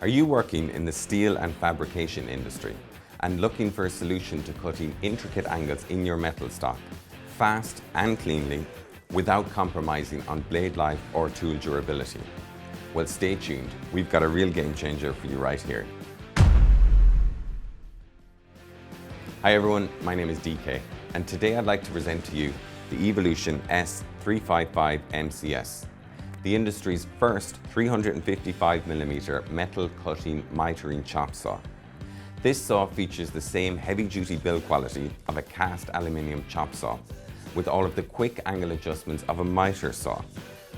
Are you working in the steel and fabrication industry and looking for a solution to cutting intricate angles in your metal stock, fast and cleanly, without compromising on blade life or tool durability? Well, stay tuned. We've got a real game changer for you right here. Hi everyone, my name is DK, and today I'd like to present to you the Evolution S355MCS, the industry's first 355mm metal cutting mitering chop saw. This saw features the same heavy-duty build quality of a cast aluminium chop saw, with all of the quick angle adjustments of a miter saw.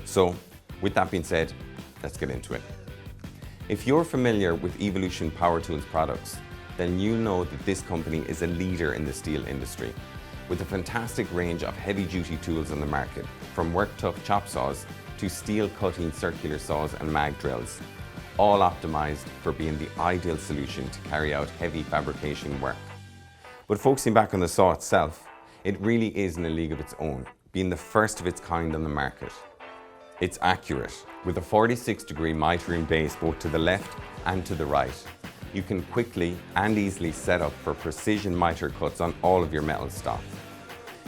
So, with that being said, let's get into it. If you're familiar with Evolution Power Tools products, then you'll know that this company is a leader in the steel industry, with a fantastic range of heavy-duty tools on the market, from work-tough chop saws to steel-cutting circular saws and mag drills, all optimized for being the ideal solution to carry out heavy fabrication work. But focusing back on the saw itself, it really is in a league of its own, being the first of its kind on the market. It's accurate, with a 46-degree mitering base both to the left and to the right. You can quickly and easily set up for precision miter cuts on all of your metal stock.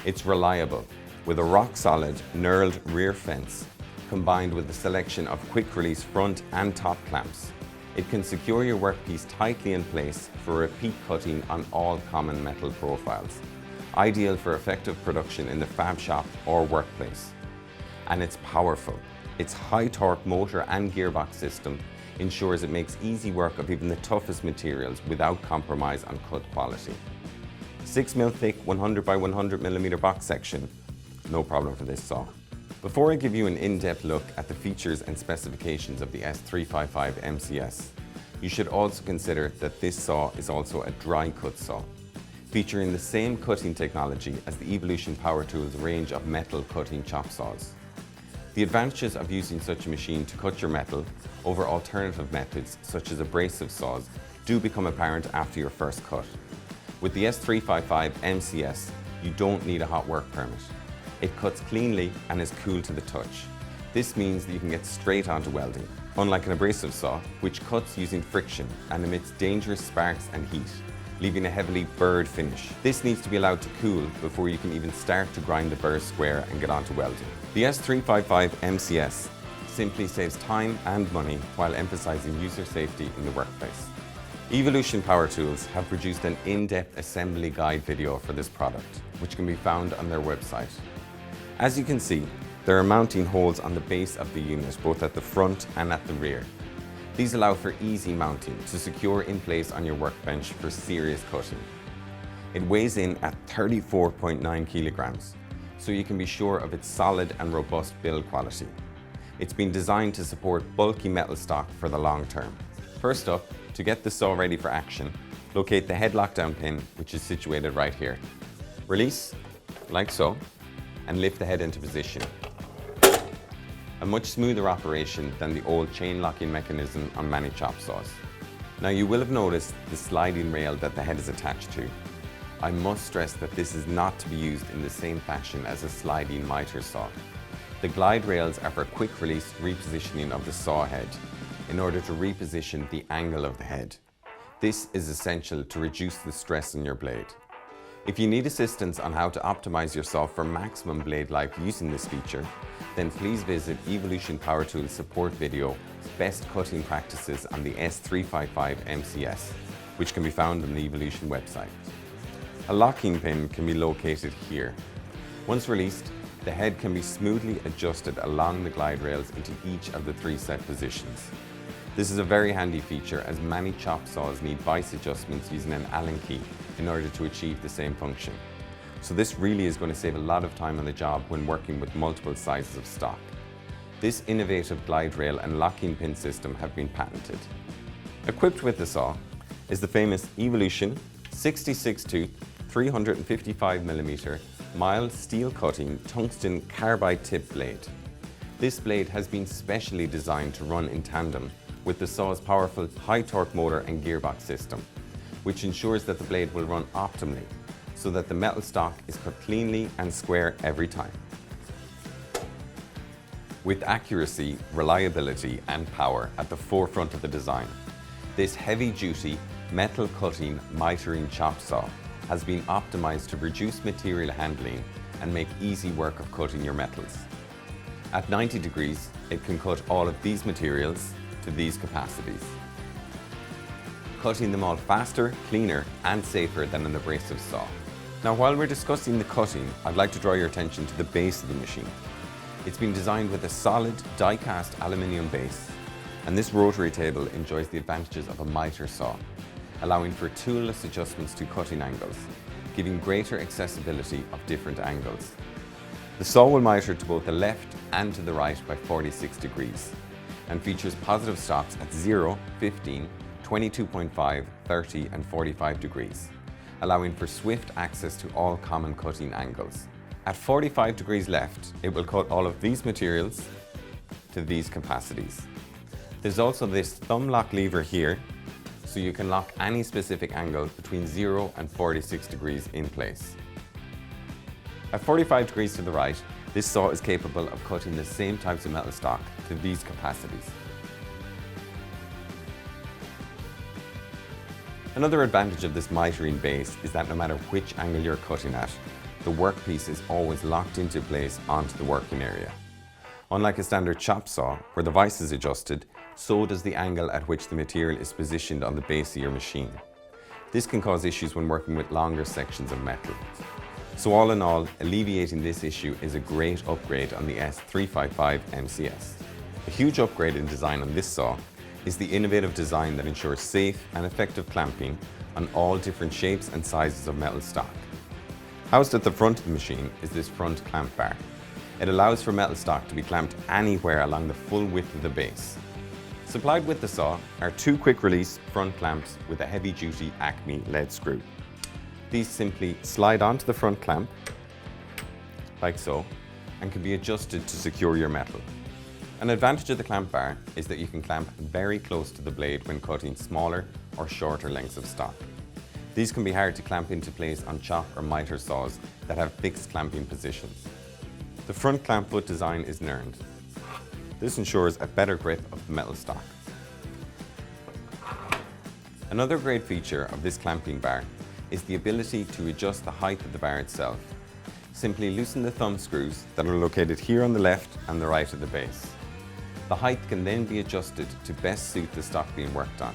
It's reliable, with a rock-solid knurled rear fence, combined with a selection of quick-release front and top clamps. It can secure your workpiece tightly in place for repeat cutting on all common metal profiles, ideal for effective production in the fab shop or workplace. And it's powerful. Its high-torque motor and gearbox system ensures it makes easy work of even the toughest materials without compromise on cut quality. 6mm thick 100 by 100mm box section, no problem for this saw. Before I give you an in-depth look at the features and specifications of the S355MCS, you should also consider that this saw is also a dry cut saw, featuring the same cutting technology as the Evolution Power Tools range of metal cutting chop saws. The advantages of using such a machine to cut your metal over alternative methods such as abrasive saws do become apparent after your first cut. With the S355MCS, you don't need a hot work permit. It cuts cleanly and is cool to the touch. This means that you can get straight onto welding, unlike an abrasive saw, which cuts using friction and emits dangerous sparks and heat, leaving a heavily burred finish. This needs to be allowed to cool before you can even start to grind the burr square and get onto welding. The S355MCS simply saves time and money while emphasizing user safety in the workplace. Evolution Power Tools have produced an in-depth assembly guide video for this product, which can be found on their website. As you can see, there are mounting holes on the base of the unit, both at the front and at the rear. These allow for easy mounting to secure in place on your workbench for serious cutting. It weighs in at 34.9 kilograms, so you can be sure of its solid and robust build quality. It's been designed to support bulky metal stock for the long term. First up, to get the saw ready for action, locate the head lockdown pin, which is situated right here. Release, like so, and lift the head into position. A much smoother operation than the old chain locking mechanism on many chop saws. Now you will have noticed the sliding rail that the head is attached to. I must stress that this is not to be used in the same fashion as a sliding miter saw. The glide rails are for quick release repositioning of the saw head in order to reposition the angle of the head. This is essential to reduce the stress on your blade. If you need assistance on how to optimize your saw for maximum blade life using this feature, then please visit Evolution Power Tools support video, Best Cutting Practices on the S355MCS, which can be found on the Evolution website. A locking pin can be located here. Once released, the head can be smoothly adjusted along the glide rails into each of the 3 set positions. This is a very handy feature as many chop saws need vice adjustments using an Allen key in order to achieve the same function. So this really is going to save a lot of time on the job when working with multiple sizes of stock. This innovative glide rail and locking pin system have been patented. Equipped with the saw is the famous Evolution 66-tooth 355mm mild steel cutting tungsten carbide tip blade. This blade has been specially designed to run in tandem with the saw's powerful high-torque motor and gearbox system, which ensures that the blade will run optimally so that the metal stock is cut cleanly and square every time. With accuracy, reliability and power at the forefront of the design, This heavy-duty, metal-cutting mitering chop saw has been optimized to reduce material handling and make easy work of cutting your metals. At 90 degrees, it can cut all of these materials to these capacities, cutting them all faster, cleaner, and safer than an abrasive saw. Now, while we're discussing the cutting, I'd like to draw your attention to the base of the machine. It's been designed with a solid die-cast aluminium base, and this rotary table enjoys the advantages of a mitre saw, allowing for toolless adjustments to cutting angles, giving greater accessibility of different angles. The saw will mitre to both the left and to the right by 46 degrees, and features positive stops at 0, 15, 22.5, 30 and 45 degrees, allowing for swift access to all common cutting angles. At 45 degrees left, it will cut all of these materials to these capacities. There's also this thumb lock lever here, so you can lock any specific angle between 0 and 46 degrees in place. At 45 degrees to the right, this saw is capable of cutting the same types of metal stock to these capacities. Another advantage of this mitering base is that no matter which angle you're cutting at, the workpiece is always locked into place onto the working area. Unlike a standard chop saw, where the vise is adjusted, so does the angle at which the material is positioned on the base of your machine. This can cause issues when working with longer sections of metal. So all in all, alleviating this issue is a great upgrade on the S355MCS. A huge upgrade in design on this saw is the innovative design that ensures safe and effective clamping on all different shapes and sizes of metal stock. Housed at the front of the machine is this front clamp bar. It allows for metal stock to be clamped anywhere along the full width of the base. Supplied with the saw are two quick-release front clamps with a heavy-duty Acme lead screw. These simply slide onto the front clamp, like so, and can be adjusted to secure your metal. An advantage of the clamp bar is that you can clamp very close to the blade when cutting smaller or shorter lengths of stock. These can be hard to clamp into place on chop or miter saws that have fixed clamping positions. The front clamp foot design is knurled. This ensures a better grip of the metal stock. Another great feature of this clamping bar is the ability to adjust the height of the bar itself. Simply loosen the thumb screws that are located here on the left and the right of the base. The height can then be adjusted to best suit the stock being worked on.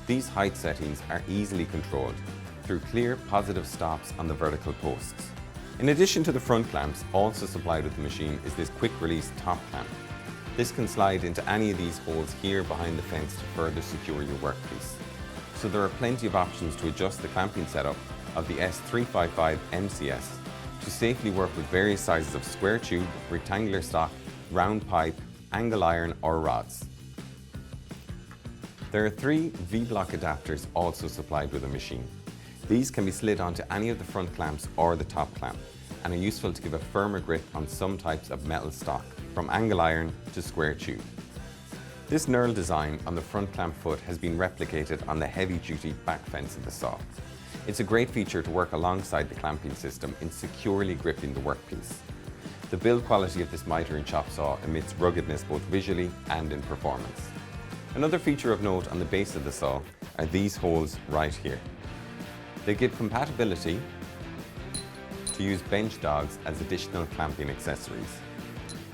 These height settings are easily controlled through clear positive stops on the vertical posts. In addition to the front clamps, also supplied with the machine is this quick-release top clamp. This can slide into any of these holes here behind the fence to further secure your workpiece. So there are plenty of options to adjust the clamping setup of the S355MCS to safely work with various sizes of square tube, rectangular stock, round pipe, angle iron or rods. There are 3 V-block adapters also supplied with the machine. These can be slid onto any of the front clamps or the top clamp and are useful to give a firmer grip on some types of metal stock, from angle iron to square tube. This knurled design on the front clamp foot has been replicated on the heavy-duty back fence of the saw. It's a great feature to work alongside the clamping system in securely gripping the workpiece. The build quality of this mitering chop saw emits ruggedness both visually and in performance. Another feature of note on the base of the saw are these holes right here. They give compatibility to use bench dogs as additional clamping accessories.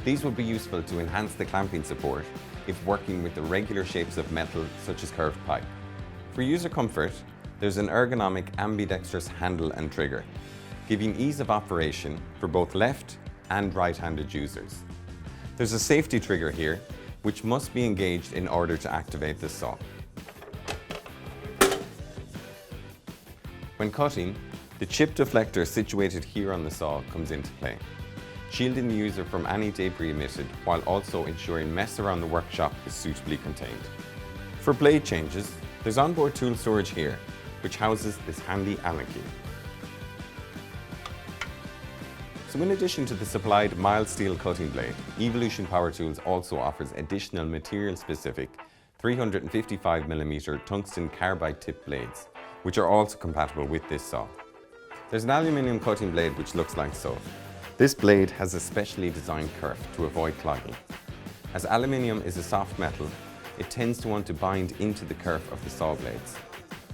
These will be useful to enhance the clamping support if working with the regular shapes of metal such as curved pipe. For user comfort, there's an ergonomic ambidextrous handle and trigger, giving ease of operation for both left and right-handed users. There's a safety trigger here, which must be engaged in order to activate the saw. When cutting, the chip deflector situated here on the saw comes into play, shielding the user from any debris emitted while also ensuring mess around the workshop is suitably contained. For blade changes, there's onboard tool storage here, which houses this handy Allen key. So in addition to the supplied mild steel cutting blade, Evolution Power Tools also offers additional material-specific 355mm tungsten carbide tip blades, which are also compatible with this saw. There's an aluminium cutting blade which looks like so. This blade has a specially designed kerf to avoid clogging. As aluminium is a soft metal, it tends to want to bind into the kerf of the saw blades.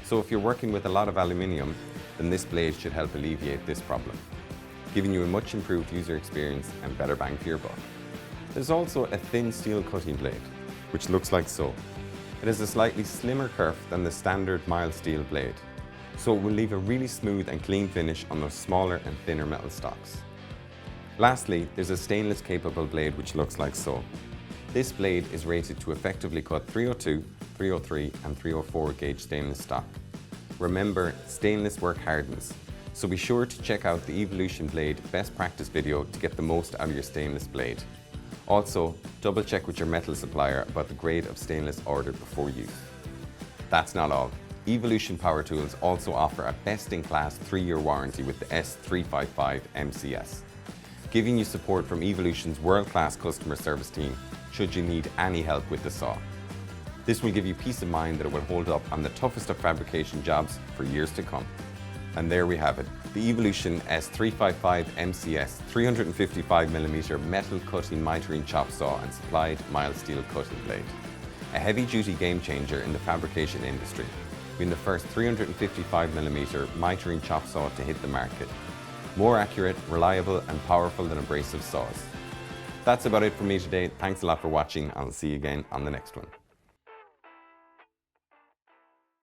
So if you're working with a lot of aluminium, then this blade should help alleviate this problem, giving you a much improved user experience and better bang for your buck. There's also a thin steel cutting blade, which looks like so. It has a slightly slimmer kerf than the standard mild steel blade, so it will leave a really smooth and clean finish on those smaller and thinner metal stocks. Lastly, there's a stainless capable blade which looks like so. This blade is rated to effectively cut 302, 303 and 304 gauge stainless stock. Remember, stainless work hardens, so be sure to check out the Evolution Blade best practice video to get the most out of your stainless blade. Also, double check with your metal supplier about the grade of stainless ordered before use. That's not all. Evolution Power Tools also offer a best-in-class 3-year warranty with the S355MCS, giving you support from Evolution's world-class customer service team should you need any help with the saw. This will give you peace of mind that it will hold up on the toughest of fabrication jobs for years to come. And there we have it, the Evolution S355MCS 355mm metal cutting Mitre chop saw and supplied mild steel cutting blade. A heavy-duty game-changer in the fabrication industry, being the first 355mm Mitre chop saw to hit the market. More accurate, reliable and powerful than abrasive saws. That's about it for me today. Thanks a lot for watching. I'll see you again on the next one.